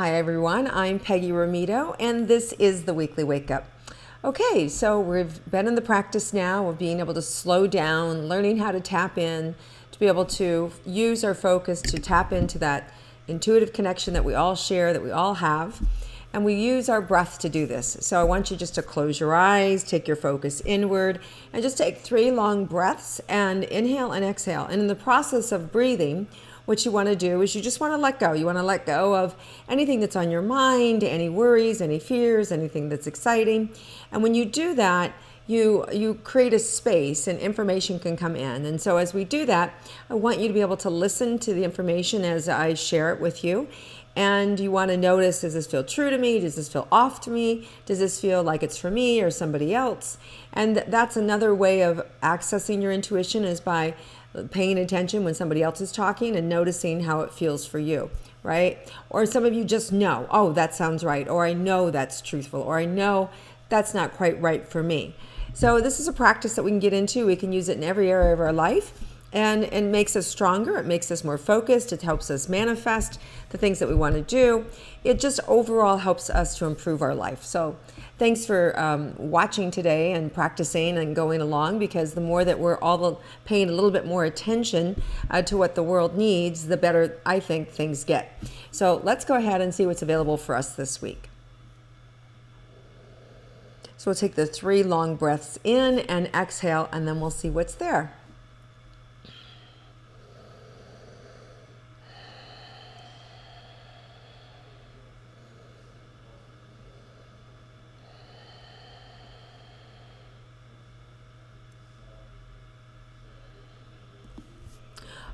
Hi everyone, I'm Peggy Rometo and this is the Weekly Wake Up. Okay, so we've been in the practice now of being able to slow down, learning how to tap in, to be able to use our focus to tap into that intuitive connection that we all share, that we all have. And we use our breath to do this. So I want you just to close your eyes, take your focus inward, and just take 3 long breaths and inhale and exhale. And in the process of breathing, what you want to do is you just want to let go. You want to let go of anything that's on your mind, any worries, any fears, anything that's exciting. And when you do that, you create a space and information can come in. And so as we do that, I want you to be able to listen to the information as I share it with you. And you want to notice, does this feel true to me? Does this feel off to me? Does this feel like it's for me or somebody else? And that's another way of accessing your intuition, is by paying attention when somebody else is talking and noticing how it feels for you, right? Or some of you just know, oh, that sounds right, or I know that's truthful, or I know that's not quite right for me. So this is a practice that we can get into. We can use it in every area of our life. And it makes us stronger, it makes us more focused, it helps us manifest the things that we want to do. It just overall helps us to improve our life. So thanks for watching today and practicing and going along, because the more that we're all paying a little bit more attention to what the world needs, the better I think things get. So let's go ahead and see what's available for us this week. So we'll take the 3 long breaths in and exhale, and then we'll see what's there.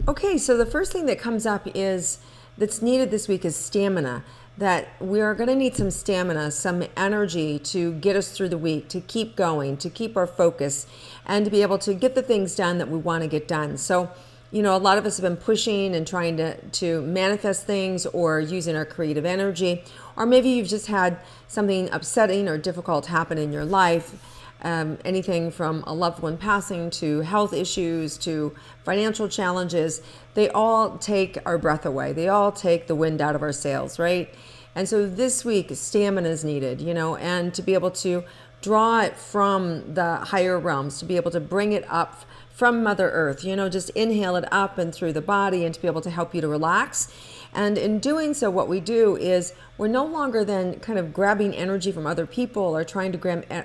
Okay, so the first thing that comes up that's needed this week is stamina. That we are going to need some stamina, some energy to get us through the week, to keep going, to keep our focus, and to be able to get the things done that we want to get done. So, you know, a lot of us have been pushing and trying to manifest things, or using our creative energy, or maybe you've just had something upsetting or difficult happen in your life. Anything from a loved one passing to health issues to financial challenges, they all take our breath away. They all take the wind out of our sails, right? And so this week, stamina is needed, you know, and to be able to draw it from the higher realms, to be able to bring it up from Mother Earth, you know, just inhale it up and through the body, and to be able to help you to relax. And in doing so, what we do is we're no longer then kind of grabbing energy from other people, or trying to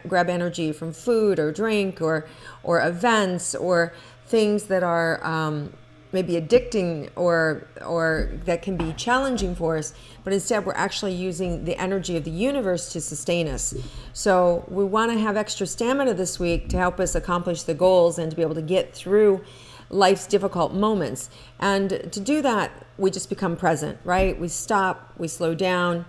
grab energy from food or drink or events or things that are maybe addicting or that can be challenging for us. But instead, we're actually using the energy of the universe to sustain us. So we want to have extra stamina this week to help us accomplish the goals and to be able to get through life's difficult moments. And to do that, we just become present, right? We stop, we slow down,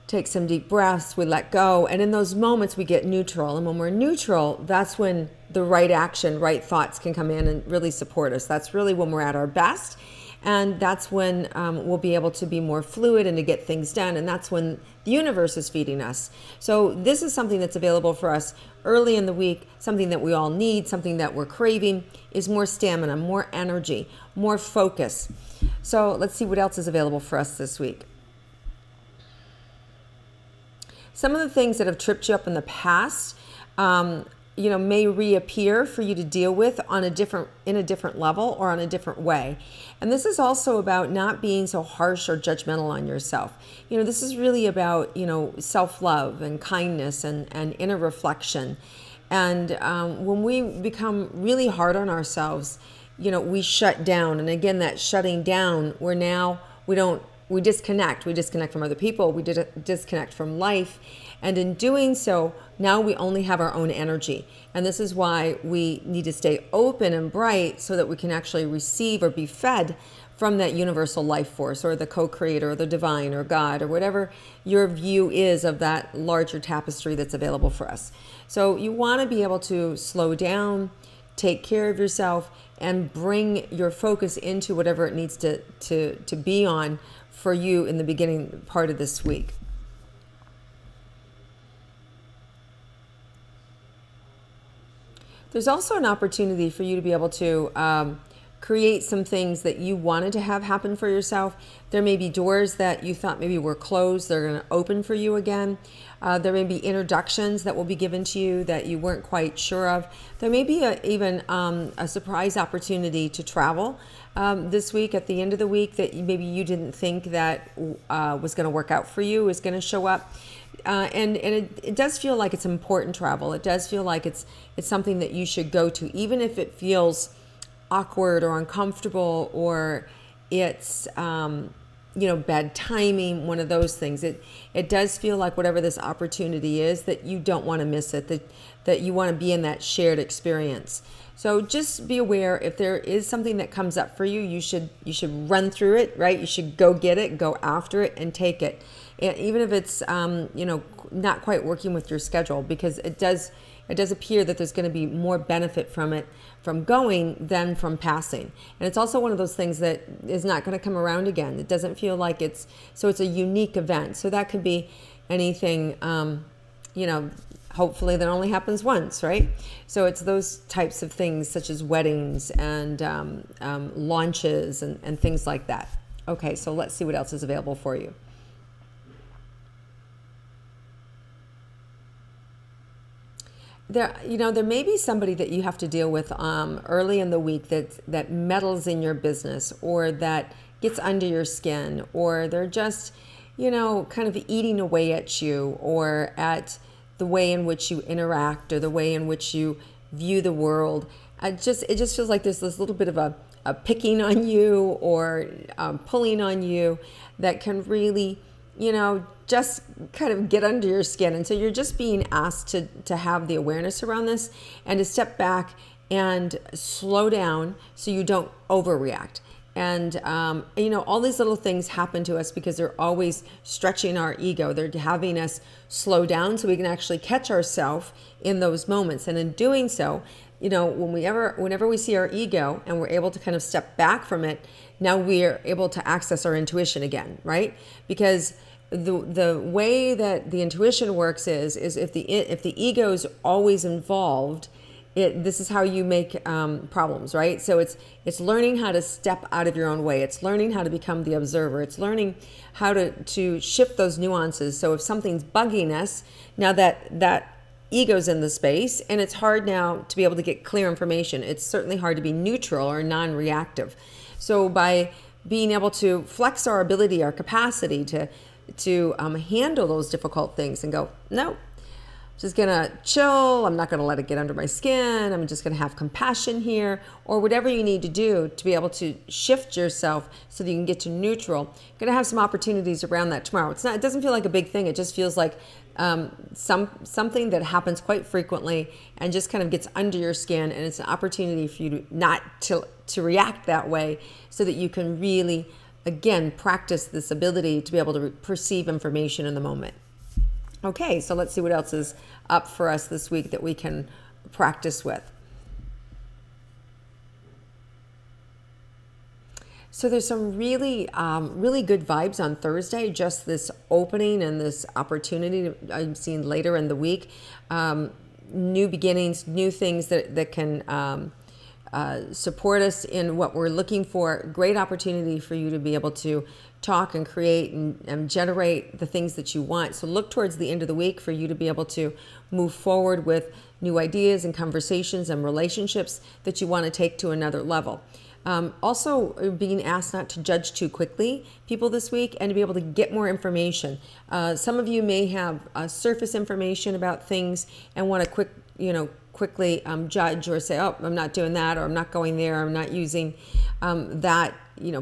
take some deep breaths, we let go. And in those moments, we get neutral. And when we're neutral, that's when the right action, right thoughts can come in and really support us. That's really when we're at our best. And that's when we'll be able to be more fluid and to get things done. And that's when the universe is feeding us. So this is something that's available for us early in the week, something that we all need, something that we're craving, is more stamina, more energy, more focus. So let's see what else is available for us this week. Some of the things that have tripped you up in the past, you know, may reappear for you to deal with in a different level or on a different way. And this is also about not being so harsh or judgmental on yourself. You know, this is really about, you know, self-love and kindness and inner reflection. And when we become really hard on ourselves, you know, we shut down. And again, that shutting down, we disconnect. We disconnect from other people. We disconnect from life. And in doing so, now we only have our own energy. And this is why we need to stay open and bright, so that we can actually receive or be fed from that universal life force, or the co-creator, or the divine, or God, or whatever your view is of that larger tapestry that's available for us. So you want to be able to slow down, take care of yourself, and bring your focus into whatever it needs to be on for you in the beginning part of this week. There's also an opportunity for you to be able to create some things that you wanted to have happen for yourself. There may be doors that you thought maybe were closed, they're going to open for you again. There may be introductions that will be given to you that you weren't quite sure of. There may be even a surprise opportunity to travel this week, at the end of the week, that maybe you didn't think that was going to work out for you, is going to show up. And it does feel like it's important travel. It does feel like it's something that you should go to, even if it feels awkward or uncomfortable, or it's bad timing, one of those things. It does feel like whatever this opportunity is, that you don't want to miss it, that you want to be in that shared experience. So just be aware, if there is something that comes up for you, you should run through it, right? You should go get it, go after it, and take it. And even if it's not quite working with your schedule, because it does appear that there's going to be more benefit from it, from going, than from passing. And it's also one of those things that is not going to come around again. It doesn't feel like it's a unique event. So that could be anything, hopefully that only happens once, right? So it's those types of things, such as weddings and launches and things like that. Okay, so let's see what else is available for you. There may be somebody that you have to deal with early in the week that meddles in your business, or that gets under your skin, or they're just, kind of eating away at you, or at the way in which you interact, or the way in which you view the world. It just feels like there's this little bit of a picking on you, or pulling on you, that can really, just kind of get under your skin. And so you're just being asked to have the awareness around this, and to step back and slow down so you don't overreact. And, all these little things happen to us because they're always stretching our ego. They're having us slow down so we can actually catch ourselves in those moments. And in doing so, whenever we see our ego and we're able to kind of step back from it, now we're able to access our intuition again, right? Because the way that the intuition works is if the ego is always involved, this is how you make problems, right? So it's learning how to step out of your own way. It's learning how to become the observer. It's learning how to shift those nuances. So if something's bugging us, now that ego's in the space, and it's hard now to be able to get clear information. It's certainly hard to be neutral or non-reactive. So by being able to flex our ability, our capacity to handle those difficult things, and go, no, just gonna chill. I'm not gonna let it get under my skin. I'm just gonna have compassion here, or whatever you need to do to be able to shift yourself so that you can get to neutral. You're gonna have some opportunities around that tomorrow. It doesn't feel like a big thing. It just feels like something that happens quite frequently and just kind of gets under your skin, and it's an opportunity for you to react that way, so that you can really, again, practice this ability to be able to perceive information in the moment. Okay, so let's see what else is up for us this week that we can practice with. So there's some really good vibes on Thursday, just this opening and this opportunity I'm seeing later in the week. New beginnings, new things that can support us in what we're looking for. Great opportunity for you to be able to talk and create and generate the things that you want. So look towards the end of the week for you to be able to move forward with new ideas and conversations and relationships that you want to take to another level. Also being asked not to judge too quickly people this week, and to be able to get more information. Some of you may have surface information about things and want to quickly judge or say, oh, I'm not doing that, or I'm not going there, or I'm not using that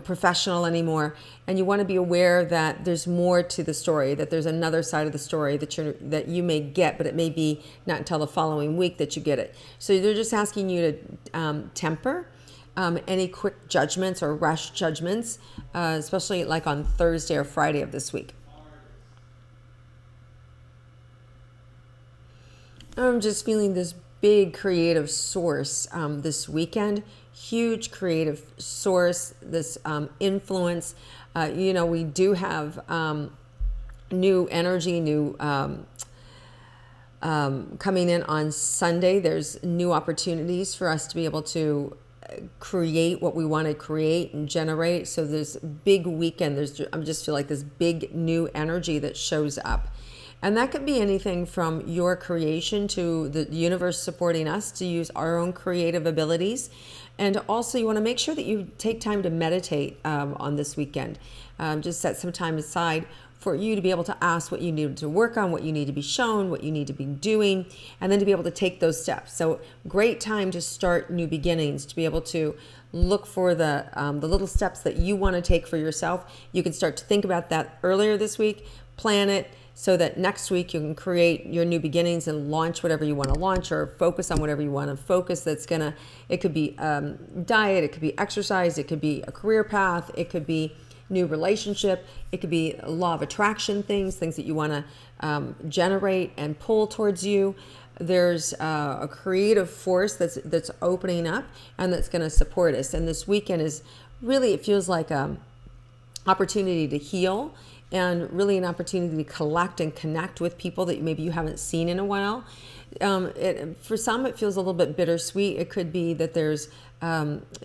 professional anymore. And you want to be aware that there's more to the story, that there's another side of the story that you may get, but it may be not until the following week that you get it. So they're just asking you to temper any quick judgments or rash judgments, especially like on Thursday or Friday of this week. I'm just feeling this big creative source this weekend, huge creative source, this influence. We do have new energy, new coming in on Sunday. There's new opportunities for us to be able to create what we want to create and generate. So this big weekend, I just feel like this big new energy that shows up. And that could be anything from your creation to the universe supporting us to use our own creative abilities. And also you want to make sure that you take time to meditate on this weekend. Just set some time aside for you to be able to ask what you need to work on, what you need to be shown, what you need to be doing, and then to be able to take those steps. So great time to start new beginnings, to be able to look for the little steps that you want to take for yourself. You can start to think about that earlier this week, plan it, so that next week you can create your new beginnings and launch whatever you want to launch, or focus on whatever you want to focus. It could be diet, it could be exercise, it could be a career path, it could be new relationship, it could be law of attraction things that you want to generate and pull towards you. There's a creative force that's opening up and that's going to support us. And this weekend is really, it feels like an opportunity to heal, and really an opportunity to collect and connect with people that maybe you haven't seen in a while. For some, it feels a little bit bittersweet. It could be that there's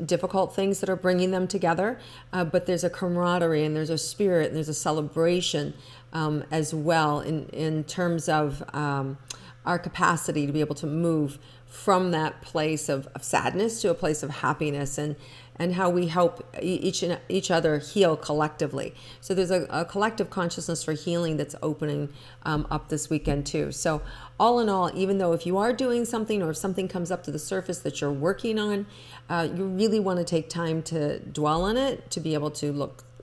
difficult things that are bringing them together, but there's a camaraderie and there's a spirit and there's a celebration as well in terms of our capacity to be able to move from that place of sadness to a place of happiness, and how we help each other heal collectively. So there's a collective consciousness for healing that's opening up this weekend too. So all in all, even though if you are doing something or if something comes up to the surface that you're working on, you really want to take time to dwell on it, to be able to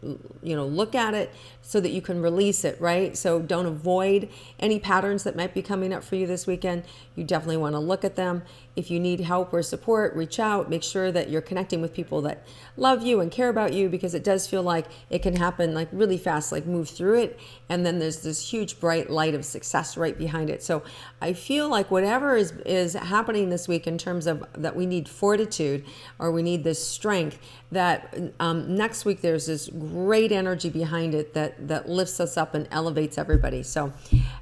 look at it so that you can release it, right? So don't avoid any patterns that might be coming up for you this weekend. You definitely want to look at them. If you need help or support, reach out. Make sure that you're connecting with people that love you and care about you, because it does feel like it can happen like really fast, like move through it. And then there's this huge bright light of success right behind it. So I feel like whatever is happening this week in terms of that we need fortitude, or we need this strength, that next week there's this great energy behind it that lifts us up and elevates everybody. So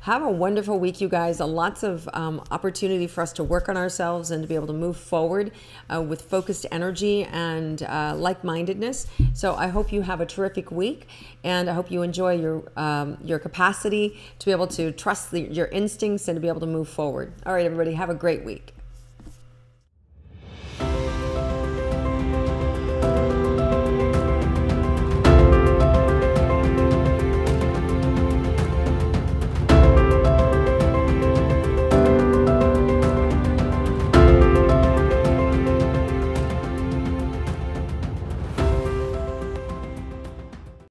have a wonderful week, you guys. Lots of opportunity for us to work on ourselves and to be able to move forward with focused energy and like-mindedness. So I hope you have a terrific week, and I hope you enjoy your capacity to be able to trust your instincts and to be able to move forward. All right, everybody, have a great week.